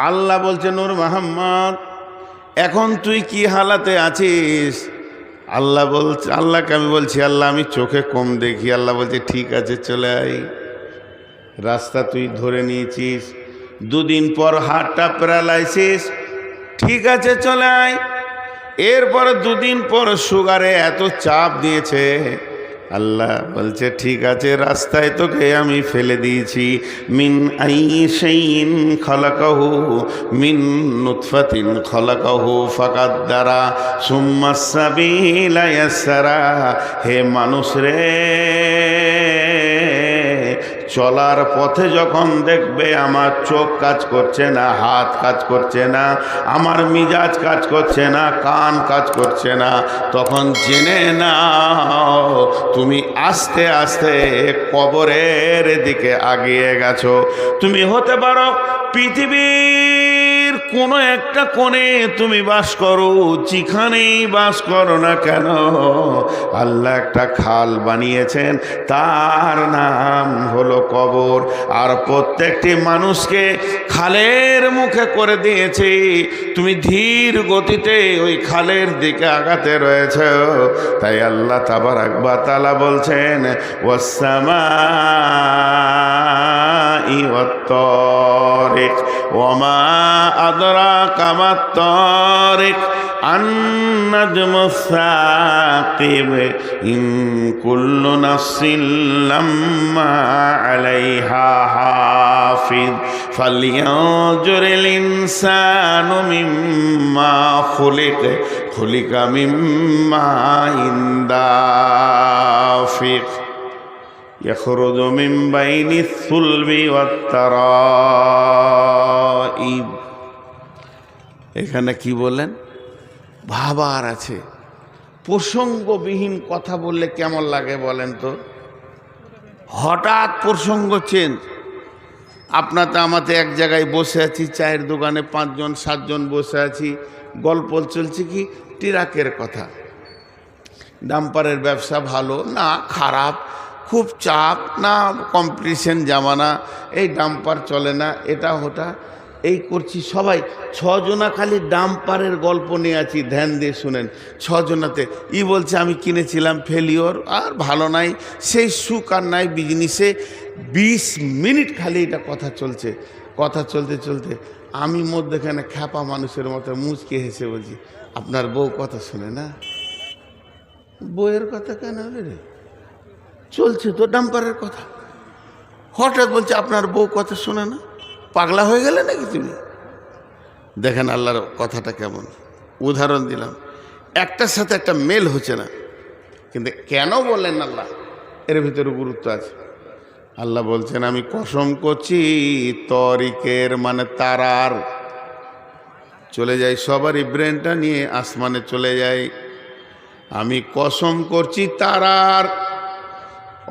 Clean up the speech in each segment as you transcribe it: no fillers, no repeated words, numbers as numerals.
আল্লাহ বলছে, নূর মোহাম্মদ এখন তুই কি হালাতে আছিস? আল্লাহকে আমি বলছি, আল্লাহ আমি চোখে কম দেখি। আল্লাহ বলছে, ঠিক আছে চলে আয়। রাস্তা তুই ধরে নিয়েছিস, দুদিন পর হার্টটা প্যারালাইসিস, ঠিক আছে চলে আয়। এরপরে দুদিন পর সুগারে এত চাপ দিয়েছে। আল্লাহ বলছে, ঠিক আছে রাস্তায় তোকে আমি ফেলে দিয়েছি। মিন আইশাইন খলাকাহু মিন নুতফাতিন খলাকাহু ফাকাদ্দারা সুম্মাস সাবিলা ইয়াসসারা। হে মানুষ রে, চলার পথে যখন দেখবে আমার চোখ কাজ করছে না, হাত কাজ করছে না, আমার মিজাজ কাজ করছে না, কান কাজ করছে না, তখন জেনে নাও তুমি আস্তে আস্তে কবরের দিকে আগিয়ে গেছো। তুমি হতে পারো পৃথিবীর কোনো একটা কোণে তুমি বাস করো, যেখানেই বাস করো না কেন, আল্লাহ একটা খাল বানিয়েছেন, তার নাম হলো কবর। আর প্রত্যেকটি মানুষকে খালের মুখে করে দিয়েছে। তুমি ধীর গতিতে ওই খালের দিকে আগাতে রয়েছে। তাই আল্লাহ তাবারাক ওয়া তাআলা বলছেন, ওয়াস-সামাই ওয়াত-তারিক ওয়ামা আদরাকা মাত-তারিক আন-নাজমুস সাকিব ইন কুল্লু নাফসিন লাম্মা আলাইহা হাফিজ ফালইয়ানজুরিল ইনসানু মিম্মা খুলিকা মিম্মা দাফিক ইয়াখরুজু মিন বাইনিস সুলবি ওয়াত তারাইব। এখানে কি বলেন? ভাবার আছে। প্রসঙ্গবিহীন কথা বললে কেমন লাগে বলেন তো? হঠাৎ প্রসঙ্গ চেঞ্জ। আপনাতে আমাতে এক জায়গায় বসে আছি, চায়ের দোকানে 5 জন 7 জন বসে আছি, গল্প চলছে কি ট্রাকের কথা। ডাম্পারের ব্যবসা ভালো না খারাপ, খুব চাপ না কম্পিটিশন জামানা, এই ডাম্পার চলে না, এটা ওটা এই করছি। সবাই 6 জনা খালি ডাম্পারের গল্প নিয়ে আছি, ধ্যান দিয়ে শুনেন। 6 জনাতে বলছে আমি কিনেছিলাম ফেলিওর, আর ভালো নাই, সেই সুখ আর নাই বিজনেসে। 20 মিনিট খালি এটা কথা চলছে। কথা চলতে চলতে আমি মধ্যেখানে খ্যাপা মানুষের মতো মুচকে হেসে বলছি, আপনার বউ কথা শুনে না? বউয়ের কথা কেন হলে রে? চলছে তো ডাম্পারের কথা। হঠাৎ বলছে আপনার বউ কথা শোনে না? পাগলা হয়ে গেলে নাকি তুমি? দেখেন আল্লাহর কথাটা কেমন। উদাহরণ দিলাম, একটার সাথে একটা মেল হচ্ছে না, কিন্তু কেন বললেন আল্লাহ? এর ভিতরে গুরুত্ব আছে। আল্লাহ বলছেন, আমি কসম করছি তরিকের মানে তারার, চলে যাই সবারই ব্রেনটা নিয়ে আসমানে চলে যাই। আমি কসম করছি তারার।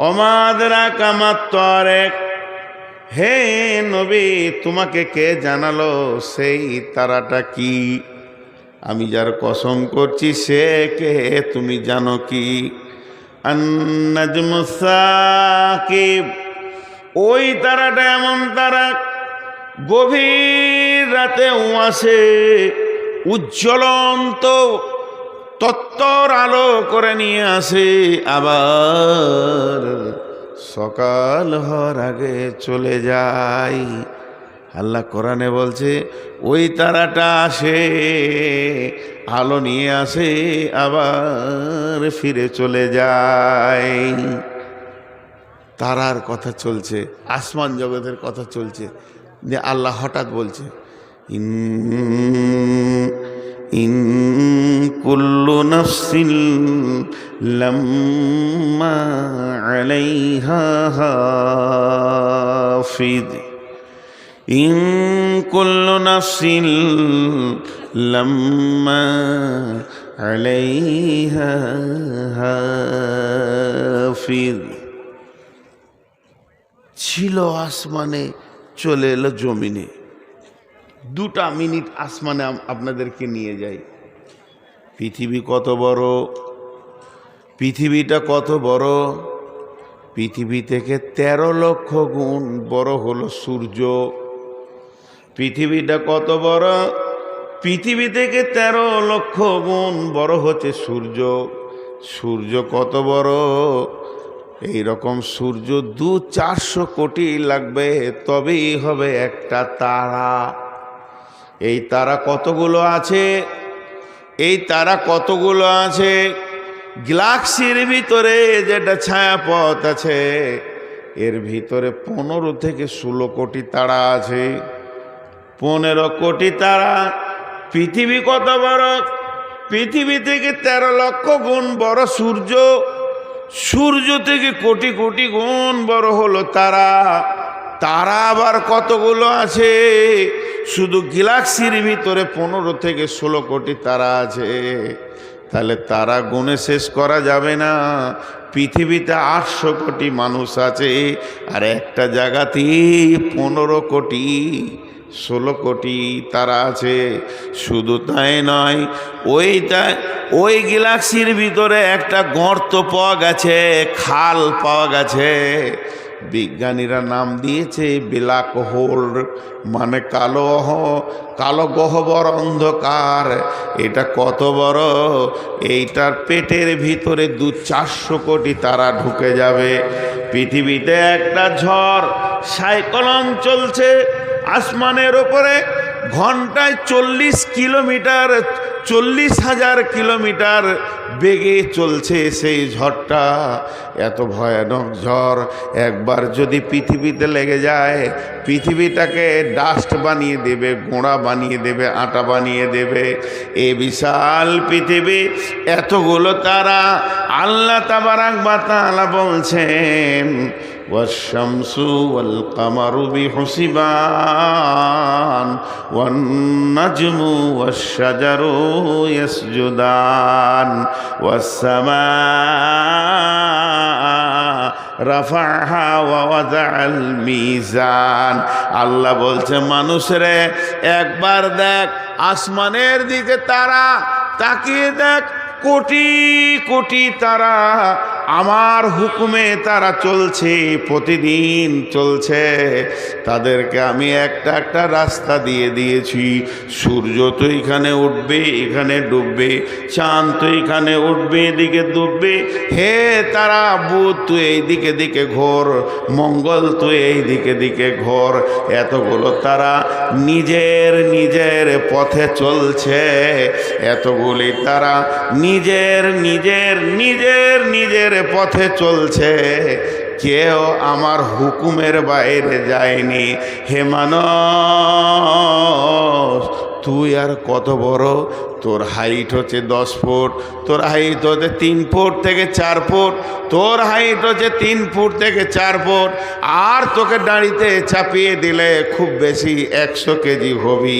অমাদরা কামাত তরেক, হে নবী তোমাকে কে জানালো সেই তারাটা কি? আমি যার কসম করছি সে কে তুমি জানো কি? আন-নাজমুস সাকিব, ওই তারাটা এমন তারা গভীর রাতেও আসে, উজ্জ্বলন্ত তত্ত্বর আলো করে নিয়ে আসে, আবার সকাল হওয়ার আগে চলে যায়। আল্লাহ কোরআনে বলছে ওই তারাটা আসে, আলো নিয়ে আসে, আবার ফিরে চলে যায়। তারার কথা চলছে, আসমান জগতের কথা চলছে, যে আল্লাহ হঠাৎ বলছে ইন কুল্লু নাফসিন লাম্মা আলাইহা হাফিজ ইন কুল্লু নাফসিন লাম্মা আলাইহা হাফিজ। ছিল আসমানে, চলে এলো জমিনে। 2টা মিনিট আসমানে আপনাদেরকে নিয়ে যাই। পৃথিবী কত বড়, পৃথিবীটা কত বড়। পৃথিবী থেকে 13 লক্ষ গুণ বড় হলো সূর্য। পৃথিবীটা কত বড়? পৃথিবী থেকে 13 লক্ষ গুণ বড় হচ্ছে সূর্য। সূর্য কত বড়? এই রকম সূর্য 200-400 কোটি লাগবে তবেই হবে একটা তারা। এই তারা কতগুলো আছে? এই তারা কতগুলো আছে? গ্যালাক্সির ভিতরে যেটা ছায়াপথ আছে এর ভিতরে 15 থেকে 16 কোটি তারা আছে। 15 কোটি তারা। পৃথিবী কত বড়? পৃথিবী থেকে 13 লক্ষ গুণ বড় সূর্য। সূর্য থেকে কোটি কোটি গুণ বড় হলো তারা। তারা আবার কতগুলো আছে? শুধু গ্যালাক্সির ভিতরে 15 থেকে 16 কোটি তারা আছে। তাহলে তারা গুণে শেষ করা যাবে না। পৃথিবীতে 800 কোটি মানুষ আছে, আর একটা জায়গাতেই 15 কোটি 16 কোটি তারা আছে। শুধু তাই নয়, ওই গ্যালাক্সির ভিতরে একটা গর্ত পাওয়া গেছে, খাল পাওয়া গেছে। বিজ্ঞানীরা নাম দিয়েছে ব্ল্যাক হোল, মানে কালো গহ্বর অন্ধকার। এটা কত বড়? এইটার পেটের ভিতরে 200-400 কোটি তারা ঢুকে যাবে। পৃথিবীতে একটা ঝড় সাইক্লোন চলছে আসমানের ওপরে, ঘন্টায় 40,000 কিলোমিটার বেগে চলছে সেই ঝড়টা। এত ভয়ানক ঝড় একবার যদি পৃথিবীতে লেগে যায়, পৃথিবীটাকে ডাস্ট বানিয়ে দেবে, গোড়া বানিয়ে দেবে, আটা বানিয়ে দেবে। এই বিশাল পৃথিবী, এতগুলো তারা। আল্লাহ তাবারাক ওয়া তাআলা বলছেন والشمس والقمر بحسبان والنجم والشجر يسجدان والسماء رفعها ووضع الميزان। আল্লাহ বলছে মানুষরে একবার দেখ আসমানের দিকে, তারা তাকিয়ে দেখ, কোটি কোটি তারা আমার হুকুমে তারা চলছে, প্রতিদিন চলছে। তাদেরকে আমি একটা একটা রাস্তা দিয়ে দিয়েছি। সূর্য তো এখানে উঠবে, এখানে ডুববে, চাঁদ তো এখানে উঠবে, এদিকে ডুববে। হে তারা, বুধ তুই এই দিকে দিকে ঘোর, মঙ্গল তুই এই দিকে দিকে ঘোর। এতগুলো তারা নিজের নিজের পথে চলছে। এতগুলি তারা নিজের নিজের নিজের নিজের পথে চলছে, কেউ আমার হুকুমের বাইরে যায়নি। হে মানুষ, তুই আর কত বড়? তোর হাইট হচ্ছে 10 ফুট, তোর হাইট হচ্ছে 3 ফুট থেকে 4 ফুট, তোর হাইট হচ্ছে 3 ফুট থেকে 4 ফুট। আর তোকে দাঁড়িতে চাপিয়ে দিলে খুব বেশি 100 কেজি হবি।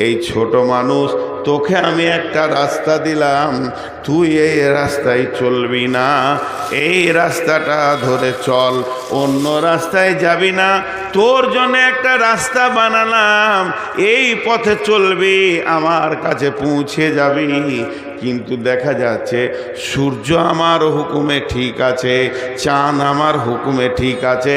এই ছোট মানুষ, তোকে আমি একটা রাস্তা দিলাম, তুই এই রাস্তায় চলবি না, এই রাস্তাটা ধরে চল, অন্য রাস্তায় যাবি না। তোর জন্য একটা রাস্তা বানালাম, এই পথে চলবি, আমার কাছে পৌঁছে যাবি। কিন্তু দেখা যাচ্ছে সূর্য আমার হুকুমে ঠিক আছে, চাঁদ আমার হুকুমে ঠিক আছে,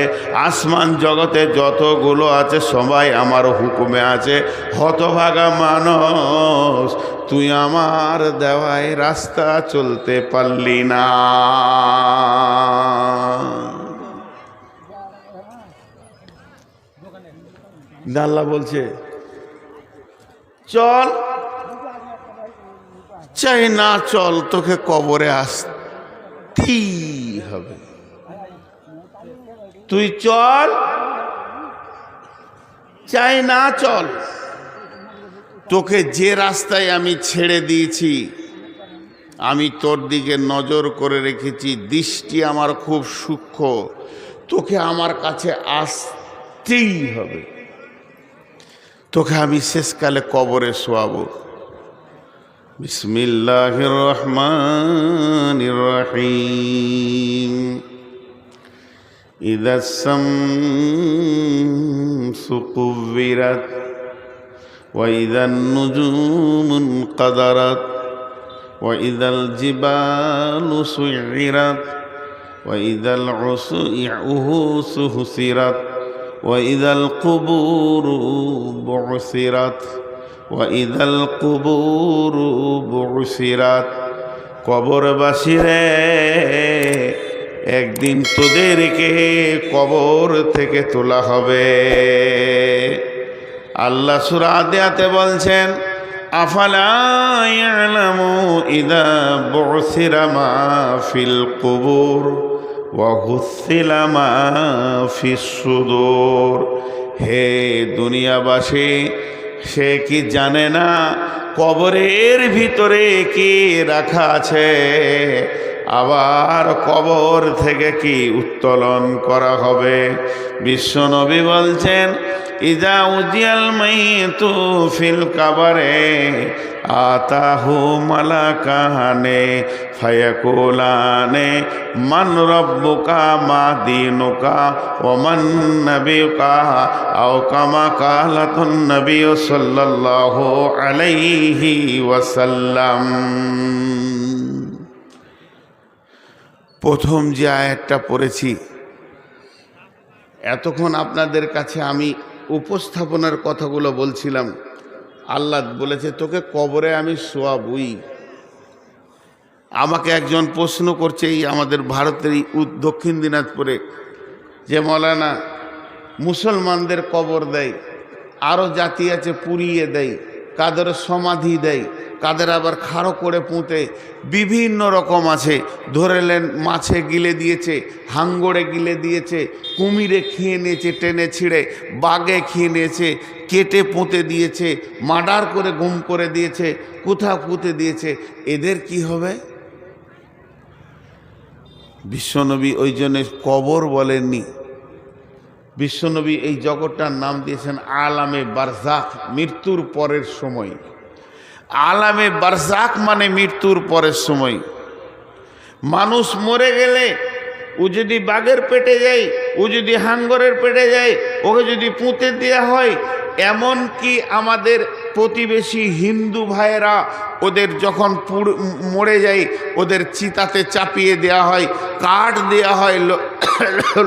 আসমান জগতে যতগুলো আছে সবাই আমার হুকুমে আছে। হতভাগা মানুষ, তুই আমার দেওয়ায় রাস্তা চলতে পারলি না। আল্লাহ বলছে চল, চাই না চল, তোকে কবরে আসতেই হবে। তুই চল, চাই না চল, তোকে যে রাস্তায় আমি ছেড়ে দিয়েছি, আমি তোর দিকে নজর করে রেখেছি, দৃষ্টি আমার খুব সূক্ষ্ম, তোকে আমার কাছে আসতেই হবে। তোকে আমি শেষকালে কবরে শোয়াবো। বিসমিল্লাহির রহমানির রহিম। ইযাস শামসু কুব্বিরাত ওয়া ইযান নুজুমু ইনকাদারাত ওয়া ইযাল জিবালু সুইরাত ওয়া ইযাল উসুহু সুহসিরাত ওয়াইদাল কুবুরু বুসিরাত ওয়াইদাল কুবুরু বুসিরাত। কবরবাসীরে, একদিন তোদেরকে কবর থেকে তোলা হবে। আল্লাহ সূরা আদিয়াতে বলছেন, আফালা ইয়ালামু ইযা বুসিরা মা ফিল কুবুর ওয়া হুসিলা মা ফিস সুদূর। হে দুনিয়াবাসী, সে কি জানে না কবরের ভিতরে কি রাখা আছে, আবার কবর থেকে কি উত্তোলন করা হবে। বিশ্বনবী বলছেন, ইজা উজিয়াল মাইতু ফিল কাবারে আতাহু মালাকানে ফায়াকুলানে মান রব্বুকা মা দীনুকা ওয়া মান নাবিয়ুকা আও কামা কালাতুন নবী সাল্লাল্লাহু আলাইহি ওয়াসাল্লাম। প্রথম যে আয়াতটা পড়েছি, এতক্ষণ আপনাদের কাছে আমি উপস্থাপনার কথাগুলো বলছিলাম। আল্লাহ বলেছে, তোকে কবরে আমি শোয়াবই। আমাকে একজন প্রশ্ন করছে, এই আমাদের ভারতের দক্ষিণ দিনাজপুরে, যে মৌলানা মুসলমানদের কবর দেয়, আরও জাতি আছে পুড়িয়ে দেয়, কাদের সমাধি দেয়, কাদের আবার খাড়ো করে পুঁতে, বিভিন্ন রকম আছে। ধরেলেন মাছে গিলে দিয়েছে, হাঙ্গড়ে গিলে দিয়েছে, কুমিরে খেয়ে নিয়েছে টেনে ছিঁড়ে, বাঘে খেয়ে নিয়েছে, কেটে পুঁতে দিয়েছে, মার্ডার করে গুম করে দিয়েছে, কোথাও পুঁতে দিয়েছে। এদের কি হবে? বিশ্বনবী ওই জন্য কবর বলেননি। বিশ্বনবী এই জগৎটার নাম দিয়েছেন আলামে বারজাখ, মৃত্যুর পরের সময়। আলামে বারজাখ মানে মৃত্যুর পরের সময়। মানুষ মরে গেলে, ও যদি বাঘের পেটে যায়, ও যদি হাঙ্গরের পেটে যায়, ওকে যদি পুঁতে দেওয়া হয়, এমন কি আমাদের প্রতিবেশী হিন্দু ভাইয়েরা ওদের যখন মরে যায়, ওদের চিতাতে চাপিয়ে দেওয়া হয়, কাঠ দেওয়া হয়,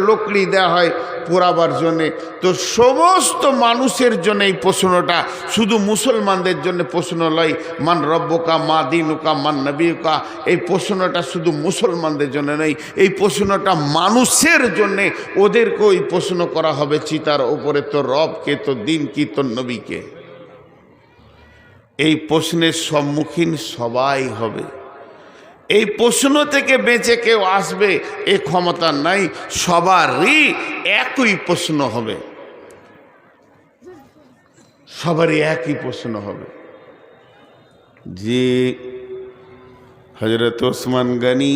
লকড়ি দেওয়া হয় পোড়াবার জন্যে। তো সমস্ত মানুষের জন্য এই প্রশ্নটা, শুধু মুসলমানদের জন্য প্রশ্ন নয়। মান রব্বুকা মা দীনুকা মান নবিয়ুকা, এই প্রশ্নটা শুধু মুসলমানদের জন্য নয়, এই প্রশ্নটা মানুষের জন্যে। ওদেরকেও এই প্রশ্ন করা হবে চিতার ওপরে, তো রব কে, তো দিন কি, তো নবীকে। এই প্রশ্নের সম্মুখীন সবাই হবে। এই প্রশ্ন থেকে বেঁচে কেউ আসবে এ ক্ষমতা নাই। সবারই একই প্রশ্ন হবে, সবারই একই প্রশ্ন হবে। যে হযরত ওসমান গনি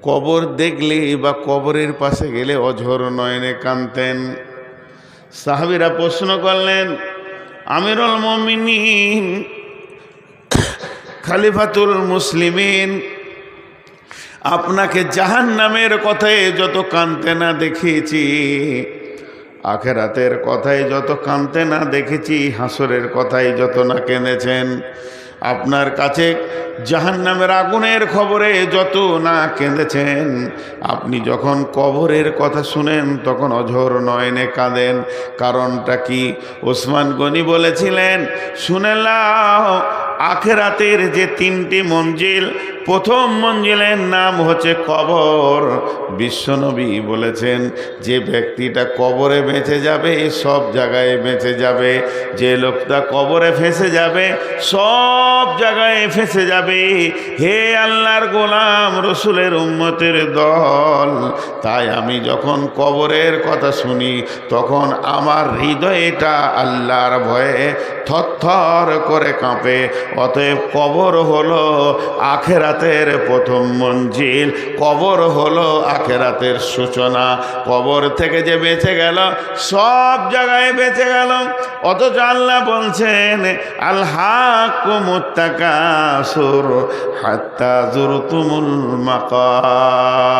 কবর দেখলে বা কবরের পাশে গেলে অঝোর নয়নে কাঁদতেন। সাহাবীরা প্রশ্ন করলেন, আমিরুল মুমিনিন, খলিফাতুল মুসলিমিন, আপনাকে জাহান্নামের কথায় যত কাঁদতে না দেখেছি, আখেরাতের কথায় যত কাঁদতে না দেখেছি, হাসরের কথায় যত না কেঁদেছেন, আপনার কাছে জাহান্নামের আগুনের খবরে যত না কেঁদেছেন, আপনি যখন কবরের কথা শুনেন তখন অঝোর নয়নে কাঁদেন। কারণটা কি? ওসমান গনি বলেছিলেন, শুনে নাও, আখেরাতের যে তিনটি মঞ্জিল, প্রথম মঞ্জিলের নাম হচ্ছে কবর। বিশ্বনবী বলেছেন, যে ব্যক্তিটা কবরে বেঁচে যাবে সব জায়গায় বেঁচে যাবে, যে লোকটা কবরে ফেঁসে যাবে সব জায়গায় ফেঁসে যাবে। হে আল্লাহর গোলাম, রসুলের উম্মতের দল, তাই আমি যখন কবরের কথা শুনি তখন আমার হৃদয়টা আল্লাহর ভয়ে থরথর করে কাঁপে। অতএব কবর হলো আখেরাতের প্রথম মঞ্জিল, কবর হলো আখেরাতের সূচনা। কবর থেকে যে বেঁচে গেল সব জায়গায় বেঁচে গেল। অথচ আল্লাহ বলছেন, আলহাকুমুত তাকাসুর হাত্তা যুরতুমুল মাকাবির।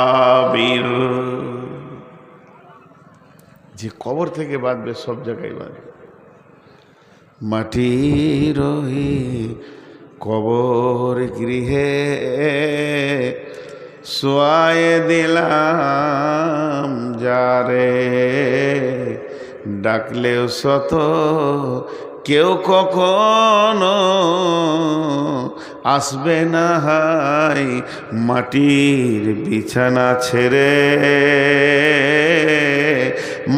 যে কবর থেকে বাঁচবে সব জায়গায় বাঁচবে। মাটির কবর গৃহে শোয়ায়ে দিলাম যারে, ডাকলেও শত, কেউ কখনো আসবে না হাই মাটির বিছানা ছেড়ে।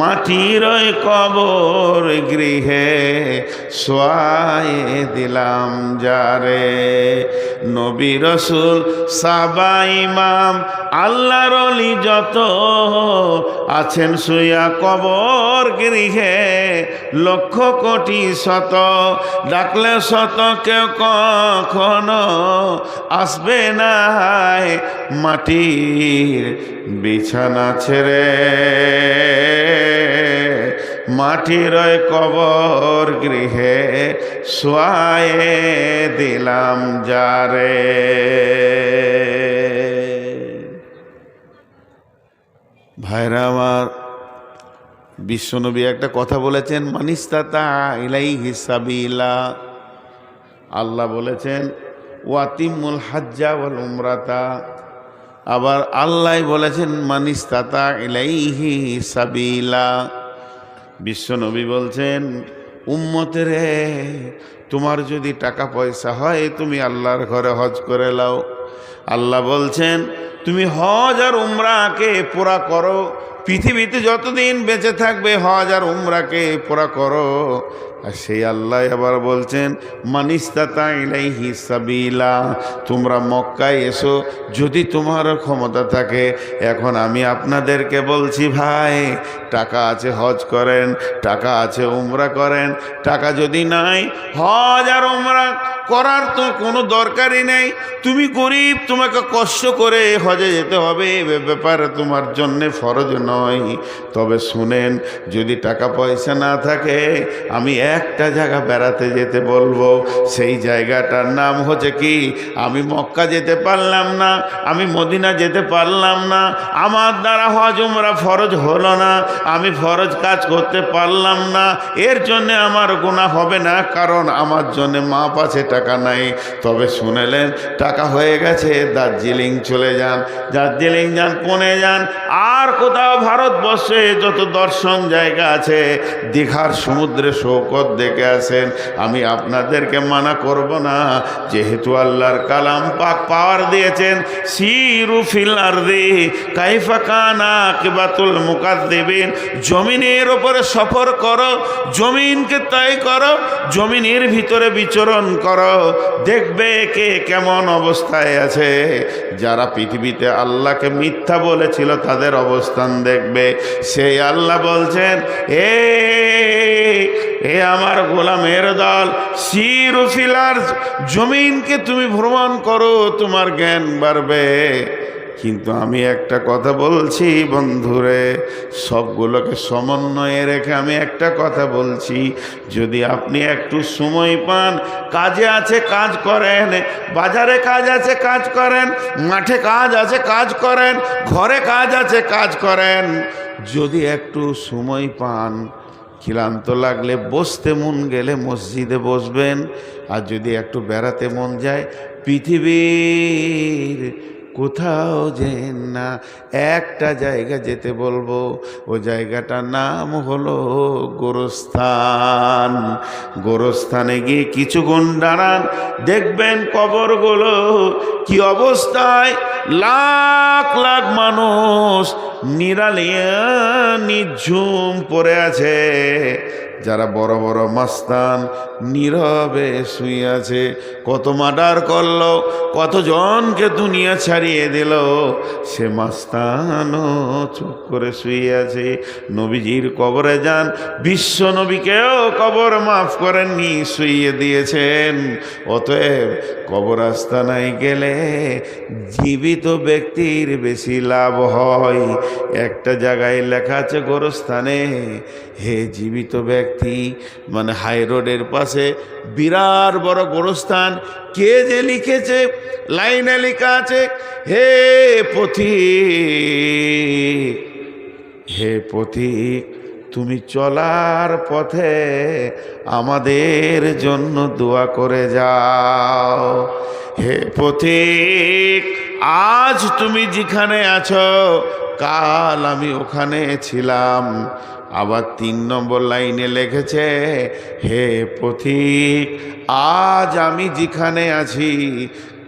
মাটির ওই কবর গৃহে শোয়ায়ে দিলাম যারে। নবী রাসূল সাহাবা ইমাম আল্লাহর ওলি যত আছেন শুয়া কবর গৃহে, লক্ষ কোটি শত, ডাকলে শত, কেউ কখনো আসবে না মাটির বিছানা ছেড়ে। মাটির ওই কবর গৃহে শোয়ায়ে দিলাম যারে। ভাইরা আমার, বিশ্বনবী একটা কথা বলেছেন, মানিস্তাতা ইলাইহি সাবিলা। আল্লাহ বলেছেন ওয়াতিমুল হাজ্জা ওয়াল উমরাতা। আবার আল্লাহ বলেছেন মানিস্তাতা ইলাইহি সাবিলা। বিশ্বনবী বলছেন উম্মতের তোমার যদি টাকা পয়সা হয় তুমি আল্লাহর ঘরে হজ করে লাও। আল্লাহ বলছেন তুমি হজ আর উমরাকে পুরা করো, পৃথিবীতে যতদিন বেঁচে থাকবে হজ আর উমরাকে পুরা করো। আর সেই আল্লাহ আবার বলছেন মানিস্তাতা ইলাইহি সাবিলা, তোমরা মক্কায় এসো যদি তোমার ক্ষমতা থাকে। এখন আমি আপনাদেরকে বলছি ভাই, টাকা আছে হজ করেন, টাকা আছে উমরা করেন। টাকা যদি নাই হজ আর উমরা করার তো কোনো দরকারই নেই। তুমি গরিব, তোমাকে কষ্ট করে হজে যেতে হবে, এ ব্যাপারে তোমার জন্যে ফরজ নয়। তবে শুনেন, যদি টাকা পয়সা না থাকে আমি একটা জায়গা বেড়াতে যেতে বলবো। সেই জায়গাটার নাম হচ্ছে কি, আমি মক্কা যেতে পারলাম না, আমি মদিনা যেতে পারলাম না, আমার দ্বারা হজ উমরা ফরজ হলো না, আমি ফরজ কাজ করতে পারলাম না, এর জন্যে আমার গুনাহ হবে না, কারণ আমার জন্যে মাপ আছে, টাকা নাই। তবে শুনেলেন টাকা হয়ে গেছে, দার্জিলিং চলে যান, দার্জিলিং যান, পুনে যান, আর কোথাও ভারতবর্ষে যত দর্শন জায়গা আছে, দীঘার সমুদ্রে সৈকত দেখে আসেন। আমি আপনাদেরকে মানা করব না, যেহেতু আল্লাহর কালাম পাক পাওয়ার দিয়েছেন, সিরু ফিল আরদি কাইফা কানা আকিবাতুল মুকাদ্দিবিন। জমিনের উপরে সফর করো, জমিনকে তয় করো, জমিনের ভিতরে বিচরণ করো, দেখবে কে কেমন অবস্থায় আছে। যারা পৃথিবীতে আল্লাহকে মিথ্যা বলেছিল তাদের অবস্থান দেখবে। সেই আল্লাহ বলছেন এ আমার গোলামের দল, সিরু ফিল আরদ, জমিনকে তুমি ভ্রমণ করো, তোমার জ্ঞান বাড়বে। কিন্তু আমি একটা কথা বলছি বন্ধুরে, সবগুলোকে সমন্বয়ে রেখে আমি একটা কথা বলছি, যদি আপনি একটু সময় পান, কাজে আছে কাজ করেন, বাজারে কাজ আছে কাজ করেন, মাঠে কাজ আছে কাজ করেন, ঘরে কাজ আছে কাজ করেন। যদি একটু সময় পান, ক্লান্ত লাগলে বসতে মন গেলে মসজিদে বসবেন। আর যদি একটু বেড়াতে মন যায়, পৃথিবীর কোথাও যেন না, একটা জায়গা যেতে বলবো, ও জায়গাটার নাম হলো গোরস্থান। গোরস্থানে গিয়ে কিছুক্ষণ দাঁড়ান, দেখবেন কবরগুলো কি অবস্থায়, লাখ লাখ মানুষ নিরালিয়া নিঝুম পড়ে আছে। যারা বড় বড় মাস্তান নীরবে শুয়ে আছে, কত মার্ডার করলো, কতজনকে দুনিয়া ছাড়িয়ে দিল, সে মাস্তানও চুপ করে শুয়ে আছে। নবীজির কবরে যান, বিশ্ব নবীকেও কবর মাফ করেননি, শুইয়ে দিয়েছেন। অতএব কবর আস্তানায় গেলে জীবিত ব্যক্তির বেশি লাভ হয়। একটা জায়গায় লেখা আছে গোরস্থানে, হে জীবিত ব্যক্তি, মানে হাই রোডের পাশে বিরাট বড় গোরস্থান। কে যে লিখেছে, লাইনে লেখা আছে, হে পথিক, হে পথিক, তুমি চলার পথে আমাদের জন্য দোয়া করে যাও। হে পথিক, আজ তুমি যেখানে আছো, কাল আমি ওখানে ছিলাম, আবার 3 নম্বর লাইনে লিখেছে, হে পথিক, আজ আমি যেখানে আছি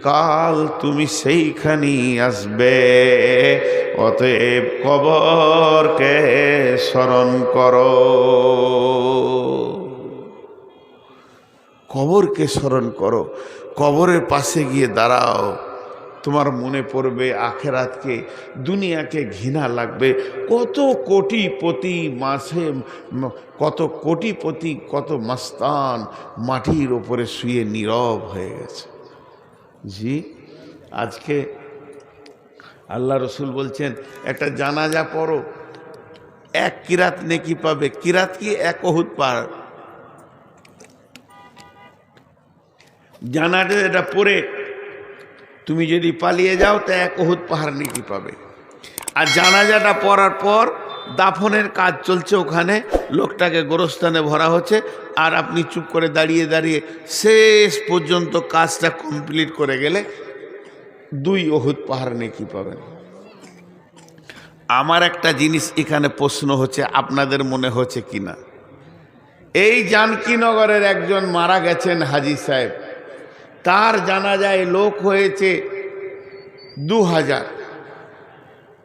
কাল তুমি সেইখানেই আসবে, অতএব কবরকে স্মরণ করো। কবরকে স্মরণ করো, কবরের পাশে গিয়ে দাঁড়াও, তোমার মনে পড়বে আখেরাতকে, দুনিয়াকে ঘৃণা লাগবে। কত কোটিপতি মাসে, কত কোটিপতি, কত মাস্তান মাটির ওপরে শুয়ে নীরব হয়ে গেছে। জি, আজকে আল্লাহ রসুল বলছেন একটা জানাজা পড়ো, 1 কিরাত নেকি পাবে। কিরাত কি? 1 উহুদ পাহাড়। জানাজা এটা পড়ে তুমি যদি পালিয়ে যাও তা 1 উহুদ পাহাড় নেকি পাবে। আর জানাজাটা পড়ার পর দাফনের কাজ চলছে, ওখানে লোকটাকে গোরস্থানে ভরা হচ্ছে, আর আপনি চুপ করে দাঁড়িয়ে দাঁড়িয়ে শেষ পর্যন্ত কাজটা কমপ্লিট করে গেলে 2 উহুদ পাহাড় নেকি পাবেন। আমার একটা জিনিস এখানে প্রশ্ন হচ্ছে, আপনাদের মনে হচ্ছে কিনা, এই জানকীনগরের একজন মারা গেছেন হাজী সাহেব, তার জানাজায় লোক হয়েছে 2000।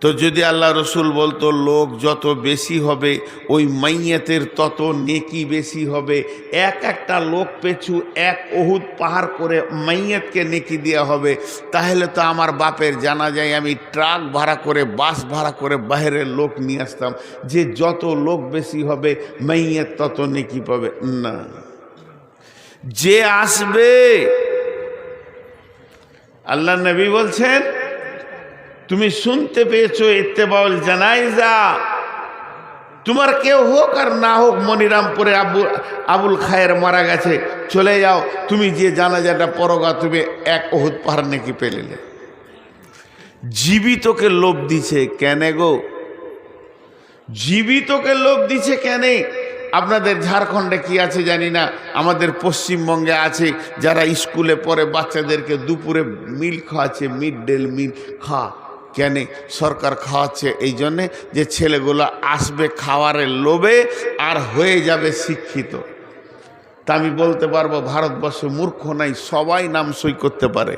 তো যদি আল্লাহ রসুল বলতো লোক যত বেশি হবে ওই মাইয়াতের তত নেকি বেশি হবে, একটা লোক পেছু 1 উহুদ পাহাড় করে মাইয়াতকে নেকি দেওয়া হবে, তাহলে তো আমার বাপের জানাজায় আমি ট্রাক ভাড়া করে, বাস ভাড়া করে বাইরের লোক নিয়ে আসতাম, যে যত লোক বেশি হবে মাইয়াত তত নেকি পাবে না। যে আসবে, আল্লাহ নবী বলছেন, তুমি শুনতে পেয়েছো ইত্তেবাউল জানাইজা, তোমার কেউ হোক আর না হোক, মনিরামপুরে আবুল খায়ের মারা গেছে, চলে যাও, তুমি যে জানাজাটা পরগা তুমি 1 উহুদ পাহাড় নেকি পেলে। জীবিতকে লোভ দিছে কেন গো? জীবিতকে লোভ দিছে কেন? আপনাদের ঝাড়খণ্ডে কি আছে জানি না, আমাদের পশ্চিমবঙ্গে আছে, যারা স্কুলে পড়ে বাচ্চাদেরকে দুপুরে মিল খাওয়াচ্ছে, মিড ডে মিল কেন সরকার খাওয়াচ্ছে? এই জন্যে যে ছেলেগুলো আসবে খাওয়ারের লোভে আর হয়ে যাবে শিক্ষিত। তা আমি বলতে পারবো ভারতবর্ষে মূর্খ নাই, সবাই নাম সই করতে পারে,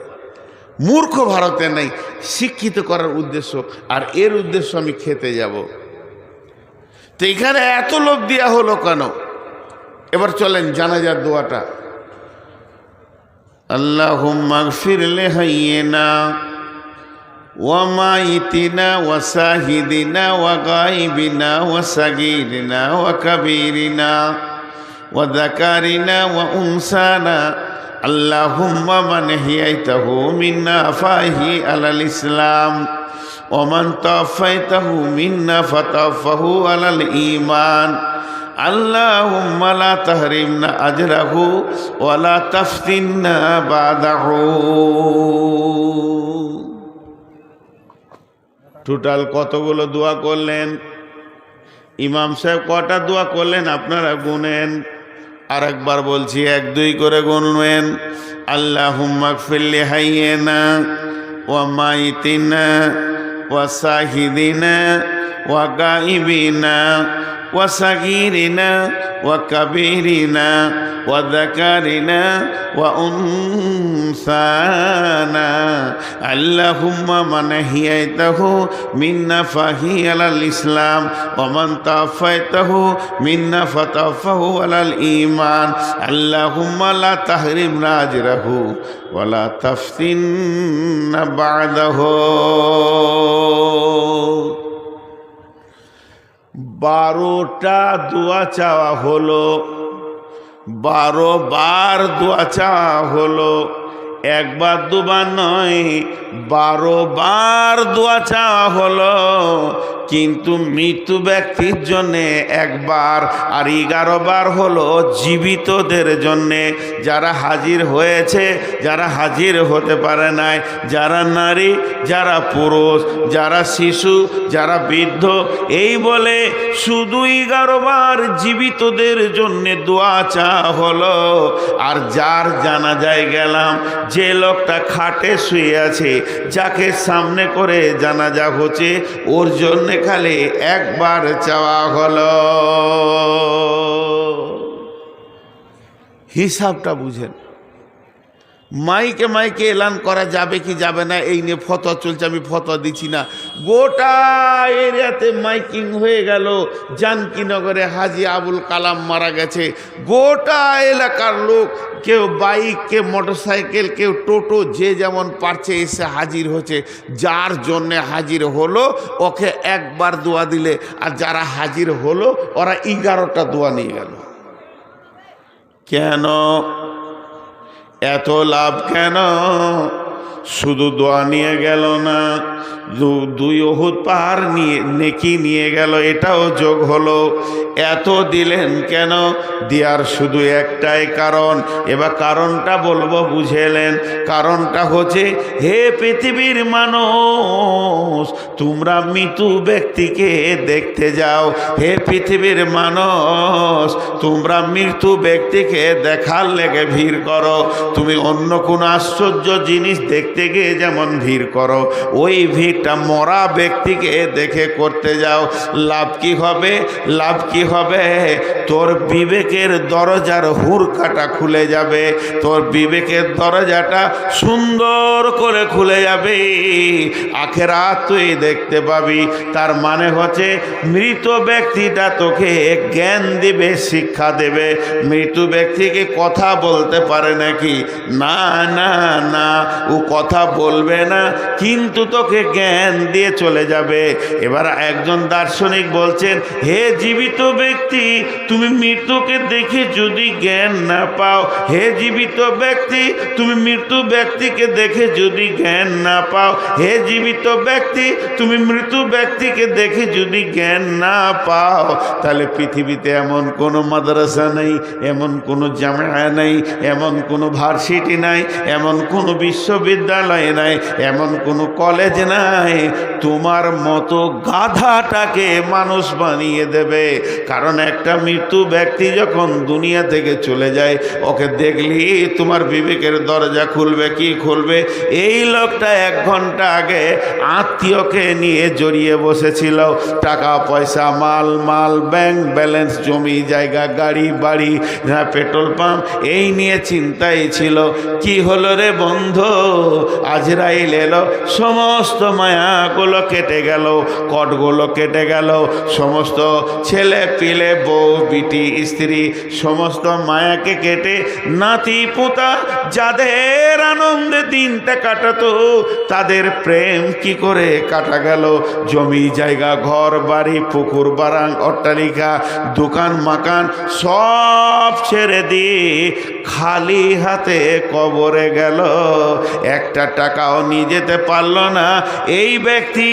মূর্খ ভারতে নেই। শিক্ষিত করার উদ্দেশ্য, আর এর উদ্দেশ্য আমি খেতে যাব। তো এখানে এত লোভ দেওয়া হলো কেন? এবার চলেন জানাজার দোয়াটা। আল্লাহুম্মা গফির লিহাইয়িনা ওয়া মাইতিনা ওয়া শাহিদিনা ওয়া গায়বিনা ওয়া সাগীরিনা ওয়া কাবীরিনা ওয়া যাকারিনা ওয়া উনসানা। আল্লাহুম্মা মান হিয়াইতাহু মিন্না ফাহি আলাল ইসলাম ওয়া মান তাওয়াফাইতাহু মিন্না ফাতাওয়াফাহু আলাল ঈমান। আল্লাহুম্মা লা তাহরিমনা আজরাহু ওয়া লা তাফতিননা বাদাহু। টোটাল কতগুলো দোয়া করলেন? ইমাম সাহেব কটা দোয়া করলেন আপনারা গুনেন। আর একবার বলছি, 1 2 করে গুনবেন। আল্লাহুম্মা গফির লিহাইয়িনা ওয়া মাইতিনা ওয়া শাহিদিনা ওয়া গায়বিনা ওয়া সাগীরিনা ওয়া কাবীরিনা ওয়া যাকারিনা ওয়া উনসানা। আল্লাহুম্মা মান হিয়াইতাহু মিন্না ফাহি আলাল ইসলাম ওয়া মান তাওয়াফাইতাহু মিন্না ফাতাওয়াফাহু আলাল ঈমান। আল্লাহুম্মা লা তাহরিমনা আজরাহু ওয়া লা তাফতিননা বা'দাহু। 12টা দোয়া চাওয়া হলো, 12 বার দোয়া চাওয়া হলো, 1 বার 2 বার নয়, 12 বার দোয়া চাওয়া হলো। কিন্তু মৃত্যু ব্যক্তির জন্যে 1 বার, আর 11 বার হলো জীবিতদের জন্যে, যারা হাজির হয়েছে, যারা হাজির হতে পারে নাই, যারা নারী, যারা পুরুষ, যারা শিশু, যারা বৃদ্ধ, এই বলে শুধু 11 বার জীবিতদের জন্যে দোয়া চাওয়া হলো। আর যার জানাজায় গেলাম, যে লোকটা খাটে শুয়ে আছে, যাকে সামনে করে জানাজা হচ্ছে, ওর জন্যে খালি একবার চাওয়া হলো। হিসাবটা বুঝেন। মাইকে মাইকে এলান করা যাবে কি যাবে না এই নিয়ে ফতোয়া চলছে, আমি ফতোয়া দিচ্ছি না। গোটা এরিয়াতে মাইকিং হয়ে গেল, জানকীনগরে হাজী আবুল কালাম মারা গেছে। গোটা এলাকার লোক, কেউ বাইক, কেউ মোটরসাইকেল, কেউ টোটো, যে যেমন পারছে এসে হাজির হচ্ছে। যার জন্যে হাজির হলো ওকে একবার দোয়া দিলে, আর যারা হাজির হলো ওরা 11টা দোয়া নিয়ে গেল। কেন এত লাভ? কেন শুধু দোয়া নিয়ে গেল না, 2 উহুদ পাহাড় নিয়ে নেকি নিয়ে গেল, এটাও যোগ হলো। এত দিলেন কেন? দেওয়ার শুধু একটাই কারণ। এবার কারণটা বলবো, বুঝেলেন? কারণটা হচ্ছে, হে পৃথিবীর মানুষ, তোমরা মৃত ব্যক্তিকে দেখতে যাও। হে পৃথিবীর মানুষ, তোমরা মৃত্যু ব্যক্তিকে দেখার লেগে ভিড় করো। তুমি অন্য কোনো আশ্চর্য জিনিস দেখতে গিয়ে যেমন ভিড় করো, ওই ভিড়টা মরা ব্যক্তিকে দেখে করতে যাও। লাভ কি হবে? লাভ কি হবে? তোর বিবেকের দরজার হুড়কাটা খুলে যাবে, তোর বিবেকের দরজাটা সুন্দর করে খুলে যাবে, আখেরাত তুই দেখতে পাবি। তার মানে হচ্ছে মৃত ব্যক্তিটা তোকে জ্ঞান দিবে, শিক্ষা দেবে। মৃত ব্যক্তিকে কথা বলতে পারে নাকি? না না না, ও কথা বলবে না, কিন্তু তোকে জ্ঞান দিয়ে চলে যাবে। এবার একজন দার্শনিক বলছেন, হে জীবিত ব্যক্তি, তুমি মৃত্যুকে দেখে যদি জ্ঞান না পাও, হে জীবিত ব্যক্তি, তুমি মৃত্যু ব্যক্তিকে দেখে যদি জ্ঞান না পাও, হে জীবিত ব্যক্তি, তুমি মৃত্যু ব্যক্তিকে দেখে যদি জ্ঞান না পাও, তাহলে পৃথিবীতে এমন কোনো মাদ্রাসা নেই, এমন কোনো জামিয়া নেই, এমন কোনো ভার্সিটি নাই, এমন কোনো বিশ্ববিদ্যালয় নাই, এমন কোনো কলেজ নাই তোমার মতো গাধাটাকে মানুষ বানিয়ে দেবে। কারণ একটা মৃত্যু ব্যক্তি যখন দুনিয়া থেকে চলে যায়, ওকে দেখলি তোমার বিবেকের দরজা খুলবে। কি খুলবে? এই লোকটা 1 ঘন্টা আগে আত্মীয়কে নিয়ে জড়িয়ে বসেছিল, টাকা পয়সা, মাল, ব্যাংক ব্যালেন্স, জমি জায়গা, গাড়ি বাড়ি, পেট্রোল পাম্প, এই নিয়ে চিন্তাই ছিল। কি হলো রে বন্ধু? আজরাইল এলো, সমস্ত মায়াগুলো কেটে গেল, কটগুলো কেটে গেল, সমস্ত ছেলে পিলে, বউ বিটি স্ত্রী, সমস্ত মায়াকে কেটে নাতি পোতা যাদের আনন্দে দিনটা কাটাতো, তাদের প্রেম কি করে কাটা গেল? জমি জায়গা, ঘর বাড়ি, পুকুর বারাং, অট্টালিকা, দোকান মাকান সব ছেড়ে দিয়ে খালি হাতে কবরে গেল, একটা টাকাও নিয়ে যেতে পারলো না। এই ব্যক্তি,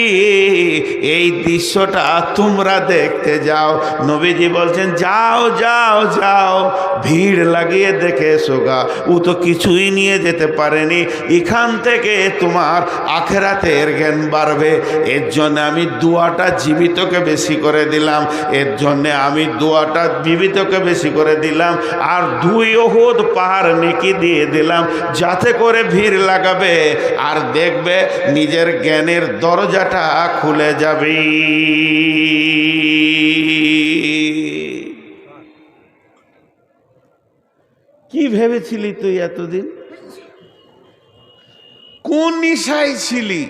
এই দৃশ্যটা তোমরা দেখতে যাও। নবীজি বলছেন, যাও যাও যাও, ভিড় লাগিয়ে দেখে এসো গা। ও তো কিছুই নিয়ে যেতে পারেনি, এখান থেকে তোমার আখেরাতের জ্ঞান বাড়বে। এর জন্য আমি দোয়াটা জীবিতকে বেশি করে দিলাম, এর জন্যে আমি দোয়াটা জীবিতকে বেশি করে দিলাম, আর 2 উহুদ পাহাড় নেকি দিয়ে দিলাম, যাতে করে ভিড় লাগাবে আর দেখবে নিজের জ্ঞানের দরজাটা খুলে যাবে। কি ভেবেছিলি তুই এতদিন? কোন নিশায় ছিলি?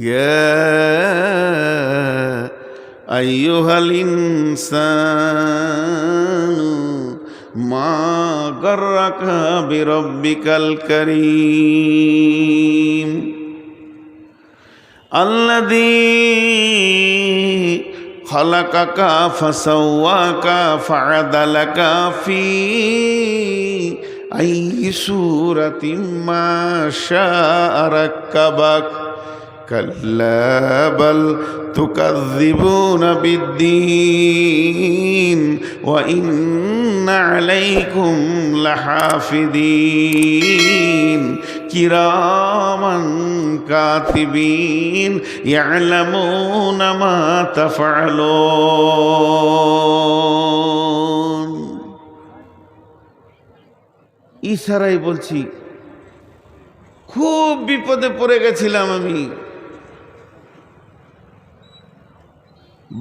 ইয়া আইয়ুহাল ইনসানু মা গাররাকা বিরাব্বিকাল কারীম আল্লাযী খালাকাকা ফাসাওয়াকা ফাআদালাকা ফি আইয়ি সূরাতিন মা শাআ রাক্কাবাক কাল্লা বাল তুকাযযিবুনা বিদ্দীন ওয়া ইন্না আলাইকুম লাহাফিযীন কিরামান কাতিবিন ইয়ালামুনা মা তাফআলুন। ইশারায় বলছি, খুব বিপদে পড়ে গেছিলাম আমি,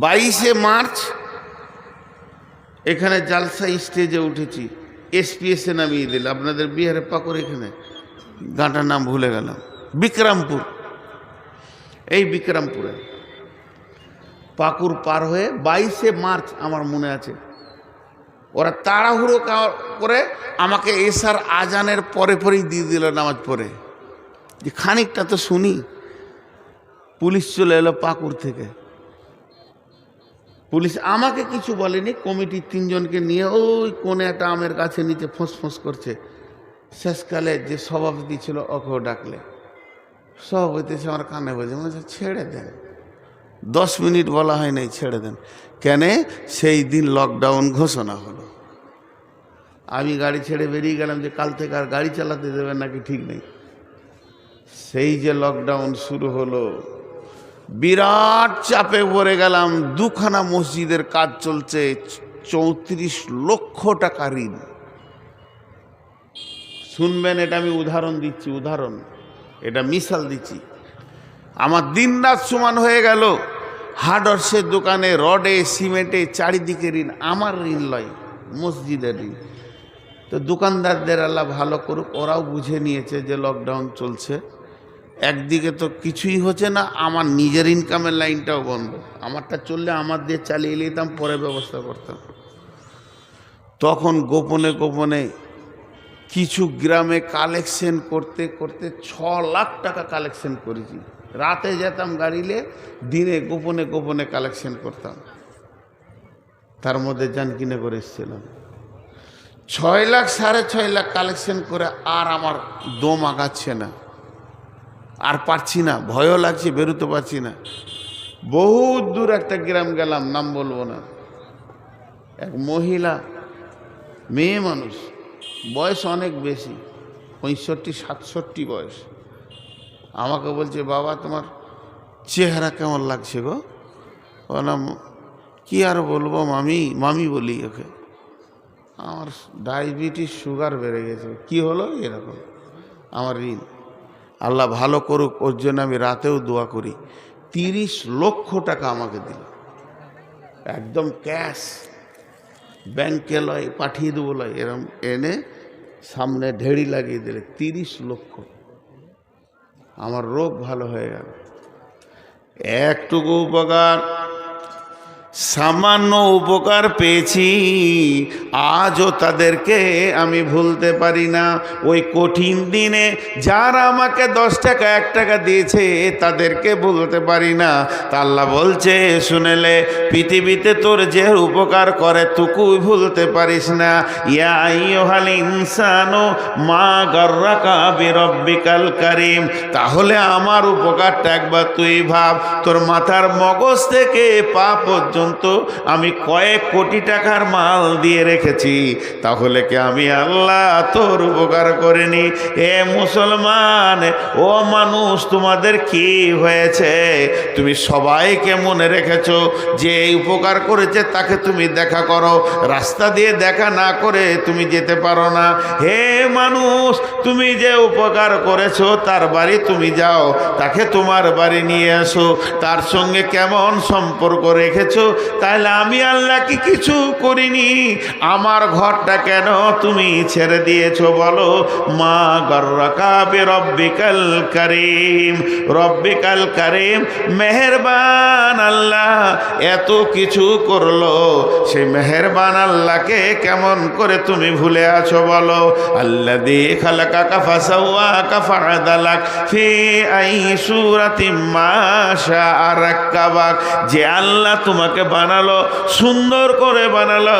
22শে মার্চ এখানে জালসা স্টেজে উঠেছি, এসপিএসে নামিয়ে দিল আপনাদের বিহারে পাকুর, এখানে গাঁটার নাম ভুলে গেলাম, বিক্রমপুর। এই বিক্রমপুরে পাকুর পার হয়ে 22শে মার্চ আমার মনে আছে, ওরা তাড়াহুড়ো করে আমাকে এশার আজানের পরে পরেই দিয়ে দিল নামাজ পড়ে, যে খানিকটা তো শুনি। পুলিশ চলে এলো পাকুর থেকে, পুলিশ আমাকে কিছু বলেনি, কমিটির 3 জনকে নিয়ে ওই কোণে একটা আমের গাছে নিচে ফোঁস করছে। শেষকালে যে সভাপতি ছিল ওকেও ডাকলে, সভাপতি সে আমার কানে বলছে ছেড়ে দেন, 10 মিনিট বলা হয় নাই, ছেড়ে দেন। কেন? সেই দিন লকডাউন ঘোষণা হলো। আমি গাড়ি ছেড়ে বেরিয়ে গেলাম যে কাল থেকে আর গাড়ি চালাতে দেবেন নাকি ঠিক নেই। সেই যে লকডাউন শুরু হলো, বিরাট চাপে পড়ে গেলাম। 2খানা মসজিদের কাজ চলছে, 34 লক্ষ টাকা ঋণ। শুনবেন, এটা আমি উদাহরণ দিচ্ছি, এটা মিসাল দিচ্ছি। আমার দিন রাত সমান হয়ে গেল। হার্ডওয়ার্সের দোকানে রডে সিমেন্টে চারিদিকে ঋণ, আমার ঋণ লয়, মসজিদের ঋণ। তো দোকানদারদের আল্লাহ ভালো করুক, ওরাও বুঝে নিয়েছে যে লকডাউন চলছে, একদিকে তো কিছুই হচ্ছে না, আমার নিজের ইনকামের লাইনটাও বন্ধ। আমারটা চললে আমার দিয়ে চালিয়ে নিতাম, পরে ব্যবস্থা করতাম। তখন গোপনে গোপনে কিছু গ্রামে কালেকশন করতে করতে 6 লাখ টাকা কালেকশন করেছি। রাতে যেতাম গাড়িলে, দিনে গোপনে গোপনে কালেকশন করতাম। তার মধ্যে জান কিনে করে এসেছিলাম 6 লাখ 6.5 লাখ কালেকশন করে। আর আমার দম আগাচ্ছে না, আর পারছি না, ভয়ও লাগছে, বেরোতে পারছি না। বহুত দূর একটা গ্রাম গেলাম, নাম বলবো না। এক মহিলা, মেয়ে মানুষ, বয়স অনেক বেশি, 65-67 বয়স, আমাকে বলছে বাবা তোমার চেহারা কেমন লাগছে গো? বললাম কি আর বলবো মামি বলি ওকে, আমার ডায়াবেটিস সুগার বেড়ে গেছে। কি হলো? এরকম আমার ঋণ, আল্লাহ ভালো করুক। ওর জন্য আমি রাতেও দোয়া করি। 30 লক্ষ টাকা আমাকে দিল, একদম ক্যাশ, ব্যাংকে লয়, পাঠিয়ে দেবো লয়, এরম এনে সামনে ঢেড়ি লাগিয়ে দিলে 30 লক্ষ। আমার রোগ ভালো হয়ে গেল। একটুকু উপকার, সামান্য উপকার পেয়েছি, আজও তাদেরকে আমি ভুলতে পারি না। ওই কঠিন দিনে যারা আমাকে 10 টাকা 1 টাকা দিয়েছে তাদেরকে ভুলতে পারি না। তা আল্লাহ বলছে শুনেলে, পৃথিবীতে তোর যে উপকার করে তুকুই ভুলতে পারিস না। ইয়া আইয়ুহাল ইনসানু মা গাররাকা বিরব্বিকাল কারীম। তাহলে আমার উপকারটা একবার তুই ভাব। তোর মাথার মগজ থেকে পা পর্যন্ত আমি কয়েক কোটি টাকার মাল দিয়ে রেখেছি, তাহলে কি আমি আল্লাহ তোর উপকার করিনি? এ মুসলমান, ও মানুষ, তোমাদের কি হয়েছে? তুমি সবাইকে মনে রেখেছো যে এই উপকার করেছে তাকে তুমি দেখা করো, রাস্তা দিয়ে দেখা না করে তুমি যেতে পারো না। হে মানুষ, তুমি যে উপকার করেছো তার বাড়ি তুমি যাও, তাকে তোমার বাড়ি নিয়ে আসো, তার সঙ্গে কেমন সম্পর্ক রেখেছো। তাহলে আমি আল্লাহ কি কিছু করিনি? আমার ঘরটা কেন তুমি ছেড়ে দিয়েছো বলো? মা গাররাকা বিরব্বিকাল কারীম। রব্বিকাল কারীম, মেহেরবান আল্লাহ এত কিছু করলো, সেই মেহেরবান আল্লাহকে কেমন করে তুমি ভুলে আছো বলো? আল্লাযী খালাকাকা ফাসাওয়াকা ফাআদালাক ফি আই সূরাতিম মা শাআ রাক্কাবাক। যে আল্লাহ তোমাকে বানালো, সুন্দর করে বানালো,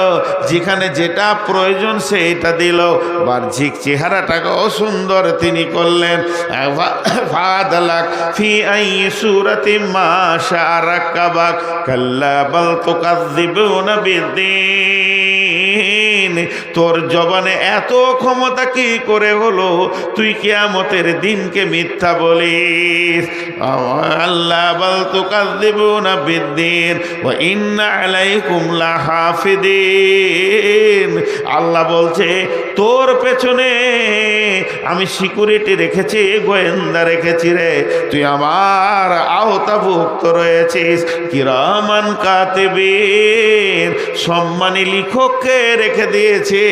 যেখানে যেটা প্রয়োজন সেটা দিল, বাহ্যিক চেহারাটাকেও সুন্দর তিনি করলেন। ফাআদালাক ফি আই সূরাতিম মা শাআ রাক্কাবাক। কাল্লা বাল তুকাযযিবুনা বিদ্দীন। তোর জবানে এত ক্ষমতা কি করে হলো তুই কিয়ামতের দিনকে মিথ্যা বলিস? আল্লাহ বাল তুকাযযিবুনা বিদ্দিন ওয়া ইন্না আলাইকুম লাহাফিদিন। আল্লাহ বলছে তোর পেছনে আমি সিকিউরিটি রেখেছি, গোয়েন্দা রেখেছি রে, তুই আমার আওতাভুক্ত রয়েছিস। কিরামান কাতিবিন, সম্মানী লিখককে রেখে দিয়েছে,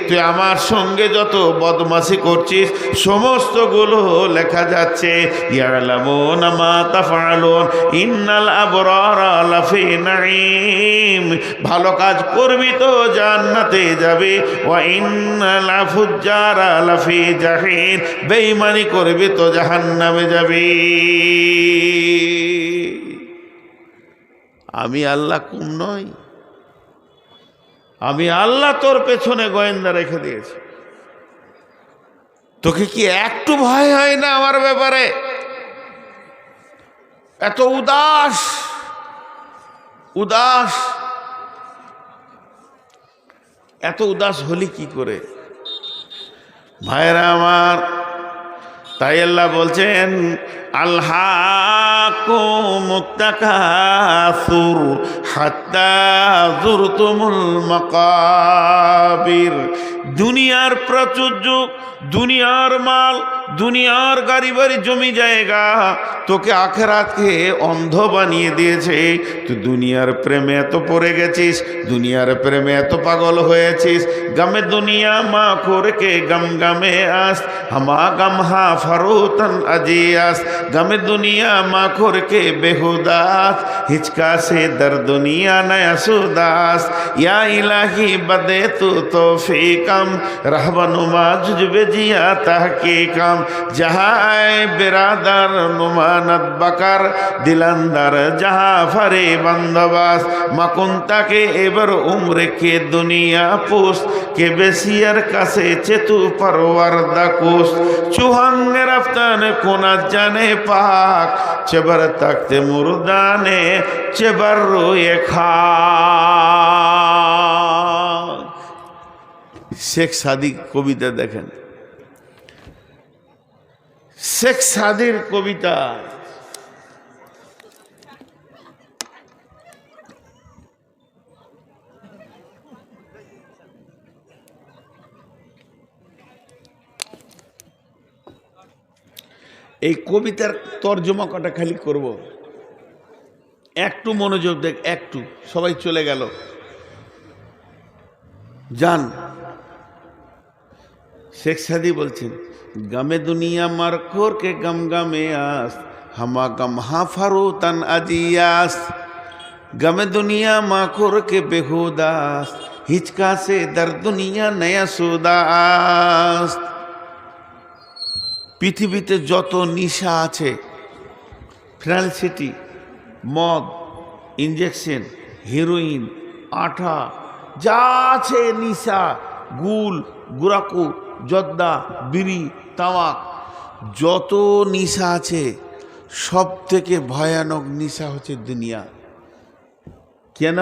তুই আমার সঙ্গে যত বদমাশি করছিস সমস্তগুলো লেখা যাচ্ছে। ইয়ালামুনা মা তাফআলুন ইন্নাল আবরারা লাফি নাঈম, ভালো কাজ করবি তো জান্নাতে যাবে, ওয়া ইন্নাল ফুজ্জারা লাফি জাহিম, বেঈমানি করবি তো জাহান্নামে যাবে। আমি আল্লাহ কম নই? আমি আল্লাহ তোর পেছনে গোয়েন্দা রেখে দিয়েছি। তোকে কি একটু ভয় হয় না আমার ব্যাপারে? এত উদাস উদাস, এত উদাস হলি কি করে ভাইরা আমার? তাই আল্লাহ বলছেন আলহাকুমুত তাকাসুর হাত্তা যুরতুমুল মাকাবির। দুনিয়ার প্রাচুর্য, দুনিয়ার মাল, দুনিয়ার গাড়ি বাড়ি জমি জায়গা তোকে আখিরাতকে অন্ধ বানিয়ে দিয়েছে। তুই দুনিয়ার প্রেমে এত পড়ে গেছিস, দুনিয়ার প্রেমে এত পাগল হয়েছিস। গামে দুনিয়া মা করকে গম গামে আস, হামা গম হা ফারুতন আজিয়াস। গামে দুনিয়া মা করকে বেহুদাস, হিচকা সে দর দুনিয়া নয়া সুদাস। ইয়া ইলাহি বদে তু তৌফিকম, रहबनुमा जुजबे जिया तहकीकम। जहाँ बिरादर नुमानत बकर दिलंदर जहाँ फरे बंदोबस। मकुंता के एबर उम्र के दुनिया पुस के बेसियर कसे चेतु परवर दकुस। चुहंग रफ्तान कोना जाने पाक, चबर तख्त मुर्दाने चबर रोए खा। শেখ সাদি কবিতা দেখেন, শেখ সাদির কবিতা। এই কবিতার তর্জমা কটা খালি করব, একটু মনোযোগ দেখ, একটু সবাই চলে গেল, যান। শেখ সাদি বলছেন গামে দুনিয়া মার খোর কে গম গামে আস, হামা গম হা ফারুতন আজিয়াস। গমে দুনিয়া মা খোর কে বেহুদাস, হিচকা সে দর দুনিয়া নয়া সুদাস। পৃথিবীতে যত নিশা আছে, ফ্রান্সিটি, মদ, ইঞ্জেকশন, হিরোইন, আঠা, যা আছে নিশা, গুল, গুরাকু, জর্দা, বিড়ি, তামাক, যত নিশা আছে সব থেকে ভয়ানক নিশা হচ্ছে দুনিয়া। কেন?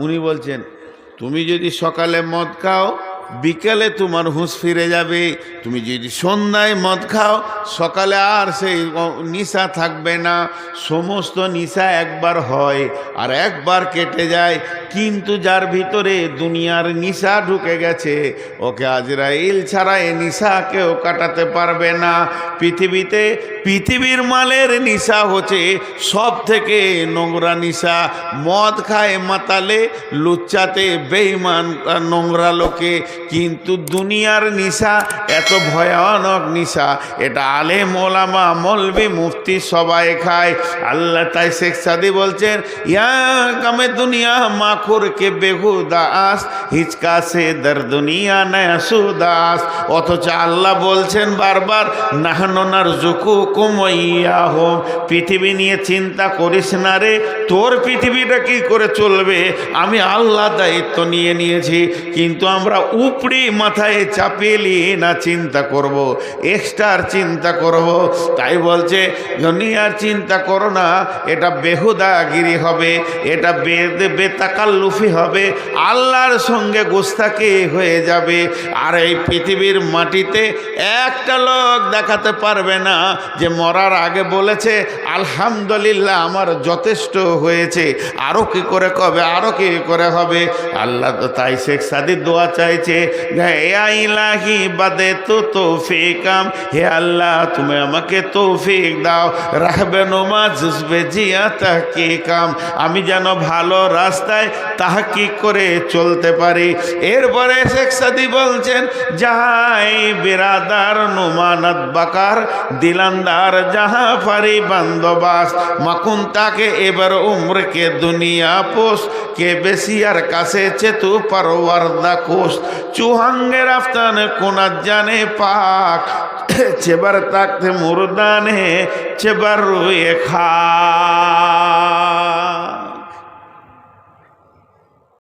উনি বলছেন তুমি যদি সকালে মদ খাও বিকেলে তোমার হুঁশ ফিরে যাবে, তুমি যদি সন্ধ্যায় মদ খাও সকালে আর সেই নিশা থাকবে না। সমস্ত নিশা একবার হয় আর একবার কেটে যায়, কিন্তু যার ভিতরে দুনিয়ার নিশা ঢুকে গেছে ওকে আজরাইল ছাড়া এ নিশা কেউ কাটাতে পারবে না। পৃথিবীতে পৃথিবীর মালের নিশা হচ্ছে সব থেকে নোংরা নিশা। মদ খায় মাতালে, লুচ্চাতে বেঈমান নোংরা লোকে, কিন্তু দুনিয়ার নিশা এত ভয়ানক নিশা, এটা আলেম ওলামা মৌলবি মুফতি সবাই খায়। আল্লাহ তাই শেখ সাদি বলছেন ইয়া গামে দুনিয়া মাখুর কে বেহুদাস, হিচকা সে দর দুনিয়া নয়া সুদাস। অথচ আল্লাহ বলছেন বারবার নাহনু নারযুকুকুম ওয়া ইয়াহুম, পৃথিবী নিয়ে চিন্তা করিস না রে, তোর পৃথিবীটা কি করে চলবে আমি আল্লাহ দায়িত্ব নিয়ে নিয়েছি। কিন্তু আমরা উপড়ি মাথায় চাপিয়ে নিয়ে না চিন্তা করব, এক্সট্রার চিন্তা করব। তাই বলছে দুনিয়ার চিন্তা করো না, এটা বেহুদাগিরি হবে, এটা বেতাকাল্লুফি হবে, আল্লাহর সঙ্গে গুস্তাখি হয়ে যাবে। আর এই পৃথিবীর মাটিতে একটা লোক দেখাতে পারবে না যে মরার আগে বলেছে আলহামদুলিল্লাহ আমার যথেষ্ট হয়েছে, আরও কি করে কবে, আরও কি করে হবে। আল্লাহ তো তাই শেখ সাদির দোয়া চাইছে, ইলাহি বাদে তো তৌফিকাম, হে আল্লাহ তুমি আমাকে তৌফিক দাও, রাহবে নোমা জুজবে জিয়া তাহকিকাম, আমি যেন ভালো রাস্তায় তাহকিক করে চলতে পারি। এরপরে শেখ সাদি বলছেন যাহাই বিরাদার নোমানাত বাকার দিলান্দার যাহা পারি বান্দবাস মাকুন তাকে এবার উমরকে দুনিয়া পোষ কে বেশিয়ার কাছে চেতু পারওয়ারদা কোষ চুহাঙ্গের আফতানে কোনার জানে পাক চেবার তাকতে মুরদানে চেবার রুয়ে খা।